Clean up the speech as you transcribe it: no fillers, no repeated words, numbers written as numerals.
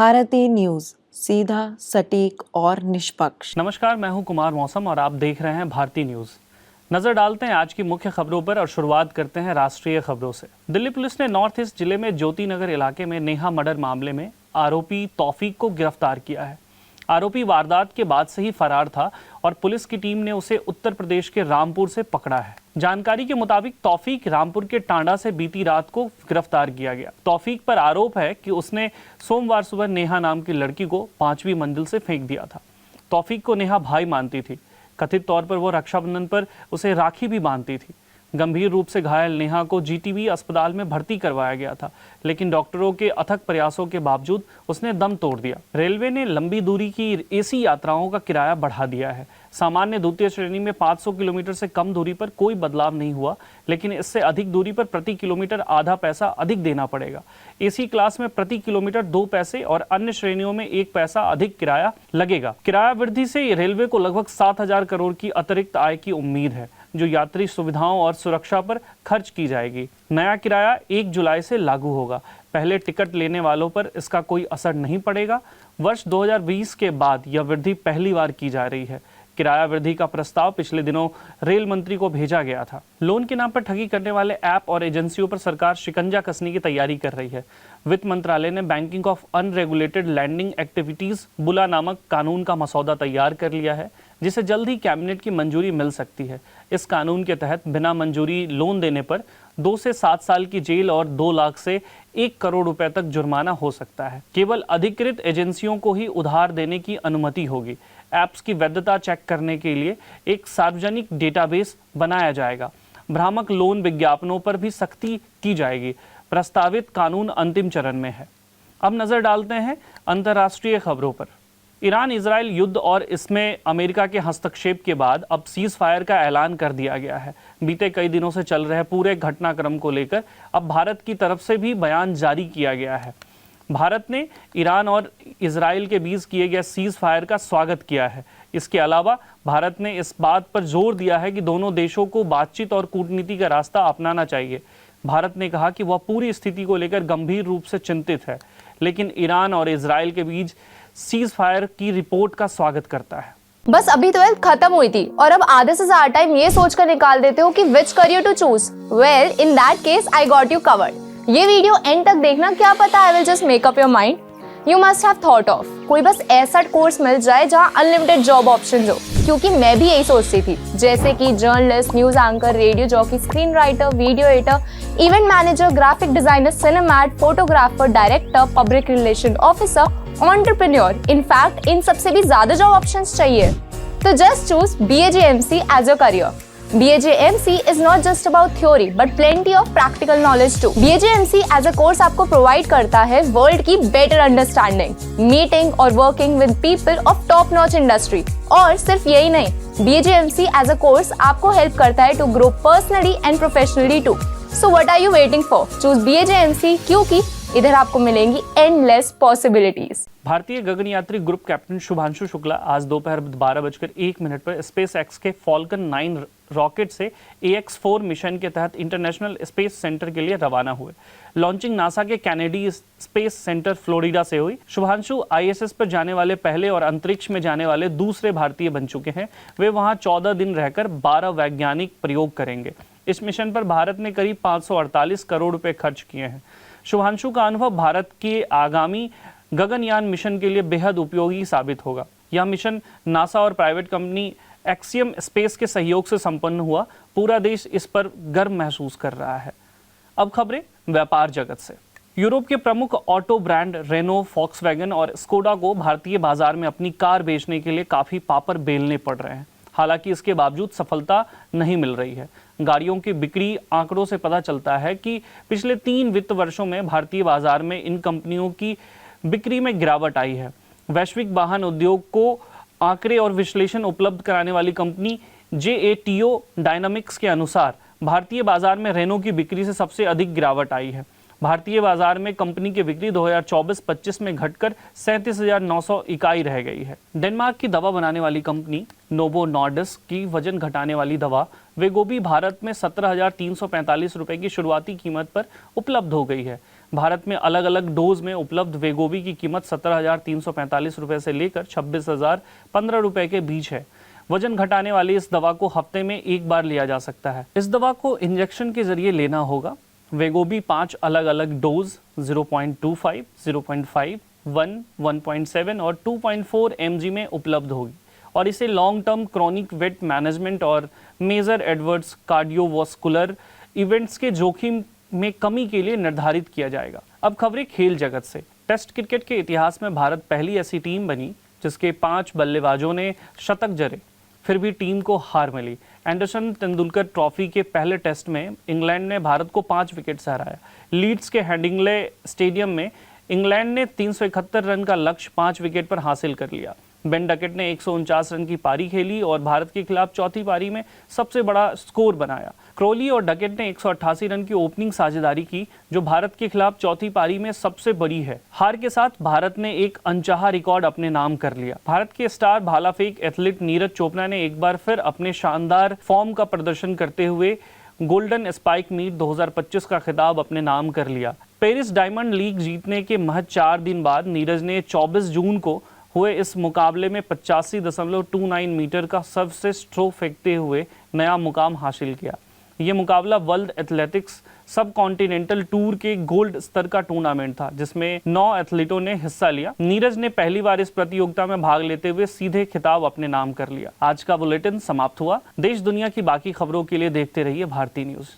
Bharti news, सीधा, सटीक और निष्पक्ष। नमस्कार, मैं हूं कुमार मौसम और आप देख रहे हैं भारती न्यूज। नजर डालते हैं आज की मुख्य खबरों पर और शुरुआत करते हैं राष्ट्रीय खबरों से। दिल्ली पुलिस ने नॉर्थ ईस्ट जिले में ज्योति नगर इलाके में नेहा मर्डर मामले में आरोपी तौफीक को गिरफ्तार किया है। आरोपी वारदात के बाद से ही फरार था और पुलिस की टीम ने उसे उत्तर प्रदेश के रामपुर से पकड़ा है। जानकारी के मुताबिक तौफीक रामपुर के टांडा से बीती रात को गिरफ्तार किया गया। तौफीक पर आरोप है कि उसने सोमवार सुबह नेहा नाम की लड़की को 5वीं मंजिल से फेंक दिया था। तौफीक को नेहा भाई मानती थी। कथित तौर पर वो रक्षाबंधन पर उसे राखी भी बांधती थी। गंभीर रूप से घायल नेहा को जीटीबी अस्पताल में भर्ती करवाया गया था, लेकिन डॉक्टरों के अथक प्रयासों के बावजूद उसने दम तोड़ दिया। रेलवे ने लंबी दूरी की एसी यात्राओं का किराया बढ़ा दिया है। सामान्य द्वितीय श्रेणी में 500 किलोमीटर से कम दूरी पर कोई बदलाव नहीं हुआ, लेकिन इससे अधिक दूरी पर प्रति किलोमीटर आधा पैसा अधिक देना पड़ेगा। एसी क्लास में प्रति किलोमीटर 2 पैसे और अन्य श्रेणियों में 1 पैसा अधिक किराया लगेगा। किराया वृद्धि से रेलवे को लगभग 7,000 करोड़ की अतिरिक्त आय की उम्मीद है, जो यात्री सुविधाओं और सुरक्षा पर खर्च की जाएगी। नया किराया 1 जुलाई से लागू होगा। पहले टिकट लेने वालों पर इसका कोई असर नहीं पड़ेगा। वर्ष 2020 के बाद यह वृद्धि पहली बार की जा रही है। किराया वृद्धि का प्रस्ताव पिछले दिनों रेल मंत्री को भेजा गया था। लोन के नाम पर ठगी करने वाले ऐप और एजेंसियों पर सरकार शिकंजा कसने की तैयारी कर रही है। वित्त मंत्रालय ने banning of unregulated lending activities BULA नामक कानून का मसौदा तैयार कर लिया है, जिसे जल्द ही कैबिनेट की मंजूरी मिल सकती है। इस कानून के तहत बिना मंजूरी लोन देने पर 2 से 7 साल की जेल और 2 लाख से 1 करोड़ रुपए तक जुर्माना हो सकता है। केवल अधिकृत एजेंसियों को ही उधार देने की अनुमति होगी। ऐप्स की वैधता चेक करने के लिए एक सार्वजनिक डेटाबेस बनाया जाएगा। भ्रामक लोन विज्ञापनों पर भी सख्ती की जाएगी। प्रस्तावित कानून अंतिम चरण में है। अब नजर डालते हैं अंतर्राष्ट्रीय खबरों पर। ईरान इजराइल युद्ध और इसमें अमेरिका के हस्तक्षेप के बाद अब सीज फायर का ऐलान कर दिया गया है। बीते कई दिनों से चल रहे पूरे घटनाक्रम को लेकर अब भारत की तरफ से भी बयान जारी किया गया है। भारत ने ईरान और इजराइल के बीच किए गए सीज फायर का स्वागत किया है। इसके अलावा भारत ने इस बात पर जोर दिया है कि दोनों देशों को बातचीत और कूटनीति का रास्ता अपनाना चाहिए। भारत ने कहा कि वह पूरी स्थिति को लेकर गंभीर रूप से चिंतित है, लेकिन ईरान और इजराइल के बीच सीज फायर की रिपोर्ट का स्वागत करता है। बस अभी 12th खत्म हुई थी और अब आधे से ज्यादा टाइम ये सोचकर निकाल देते हो कि which career to choose. Well, in that case I got you covered. ये वीडियो एंड तक देखना, क्या पता I will just make up your mind. You must have thought of कोई बस ऐसा कोर्स मिल जाए जहां अनलिमिटेड जॉब ऑप्शंस हो, क्योंकि मैं भी यही सोचती थी। जैसे कि journalist, news anchor, radio jockey, screen writer, video editor, event manager, graphic designer, cinemat, photographer, director, public relation officer, entrepreneur. In fact इन सबसे भी ज्यादा जॉब ऑप्शंस चाहिए। तो just choose BAJMC as your career. BAJMC is not just about theory but plenty of practical knowledge too. BAJMC as a course आपको provide करता है world की better understanding, meeting और working with people of top notch industry। और सिर्फ यही नहीं, BAJMC as a course आपको help करता है to grow personally and professionally too. So what are you waiting for? Choose BAJMC, क्योंकि इधर आपको मिलेंगी endless possibilities। भारतीय गगनयात्री ग्रुप कैप्टन शुभांशु शुक्ला आज दोपहर 12:01 पर स्पेस एक्स के फॉल्कन 9 रॉकेट से AX-4 मिशन के तहत इंटरनेशनल स्पेस सेंटर के लिए रवाना हुए। लॉन्चिंग नासा के कैनेडी स्पेस सेंटर फ्लोरिडा से हुई। शुभांशु ISS पर जाने वाले पहले और अंतरिक्ष में जाने वाले दूसरे भारतीय बन चुके हैं। वे वहां 14 दिन रहकर 12 वैज्ञानिक प्रयोग करेंगे। इस मिशन पर भारत ने करीब 548 करोड़ रुपए खर्च किए हैं। शुभांशु का अनुभव भारत के आगामी गगनयान मिशन के लिए बेहद उपयोगी साबित होगा। यह मिशन नासा और प्राइवेट कंपनी एक्सियम स्पेस के सहयोग से संपन्न हुआ। पूरा देश इस पर गर्व महसूस कर रहा है। अब खबरें व्यापार जगत से। यूरोप के प्रमुख ऑटो ब्रांड रेनो, फॉक्सवैगन और स्कोडा को भारतीय बाजार में अपनी कार बेचने के लिए काफी पापर बेलने पड़ रहे हैं। हालांकि इसके बावजूद सफलता नहीं मिल रही है। गाड़ियों की बिक्री आंकड़ों से पता चलता है कि पिछले 3 वित्त वर्षों में भारतीय बाजार में इन कंपनियों की बिक्री में गिरावट आई है। वैश्विक वाहन उद्योग को आंकड़े और विश्लेषण उपलब्ध कराने वाली कंपनी JATO डायनामिक्स के अनुसार भारतीय बाजार में रेनो की बिक्री से सबसे अधिक गिरावट आई है। भारतीय बाजार में कंपनी की बिक्री 2024-25 में घटकर 37,900 इकाई रह गई है। डेनमार्क की दवा बनाने वाली कंपनी नोवो नॉर्डिस्क की वजन घटाने वाली दवा वेगोबी भारत में 17,345 रुपए की शुरुआती कीमत पर उपलब्ध हो गई है। भारत में अलग अलग डोज में उपलब्ध वेगोवी की कीमत 17,345 रुपए से लेकर 26,015 रुपए के बीच है। वजन घटाने वाली इस दवा को हफ्ते में एक बार लिया जा सकता है। इस दवा को इंजेक्शन के जरिए लेना होगा। वेगोवी 5 अलग अलग डोज 0.25, 0.5, 1, 1.7 और 2.4 mg में उपलब्ध होगी और इसे long term chronic weight management और मेजर एडवर्स कार्डियोवास्कुलर इवेंट्स के जोखिम में कमी के लिए निर्धारित किया जाएगा। अब खबरें खेल जगत से। टेस्ट क्रिकेट के इतिहास में भारत पहली ऐसी टीम बनी जिसके 5 बल्लेबाजों ने शतक जड़े, फिर भी टीम को हार मिली। एंडरसन तेंदुलकर ट्रॉफी के पहले टेस्ट में इंग्लैंड ने भारत को 5 विकेट से हराया। लीड्स के हेडिंग्ले स्टेडियम में इंग्लैंड ने 371 रन का लक्ष्य 5 विकेट पर हासिल कर लिया। बेन डकेट ने 149 रन की पारी खेली और भारत के खिलाफ चौथी पारी में सबसे बड़ा स्कोर बनाया। क्रोली और डकेट ने 188 रन की ओपनिंग साझेदारी की, जो भारत के खिलाफ चौथी पारी में सबसे बड़ी है। हार के साथ भारत ने एक अनचाहा रिकॉर्ड अपने नाम कर लिया। भारत के स्टार भाला फेंक एथलीट नीरज चोपड़ा ने एक बार फिर अपने शानदार फॉर्म का प्रदर्शन करते हुए गोल्डन स्पाइक मीट 2025 का खिताब अपने नाम कर लिया। पेरिस डायमंड लीग जीतने के महज 4 दिन बाद नीरज ने 24 जून को हुए इस मुकाबले में 85.29 मीटर का सबसे स्ट्रोक फेंकते हुए नया मुकाम हासिल किया। ये मुकाबला वर्ल्ड एथलेटिक्स सब कॉन्टिनेंटल टूर के गोल्ड स्तर का टूर्नामेंट था, जिसमें 9 एथलीटों ने हिस्सा लिया। नीरज ने पहली बार इस प्रतियोगिता में भाग लेते हुए सीधे खिताब अपने नाम कर लिया। आज का बुलेटिन समाप्त हुआ। देश दुनिया की बाकी खबरों के लिए देखते रहिए भारती न्यूज।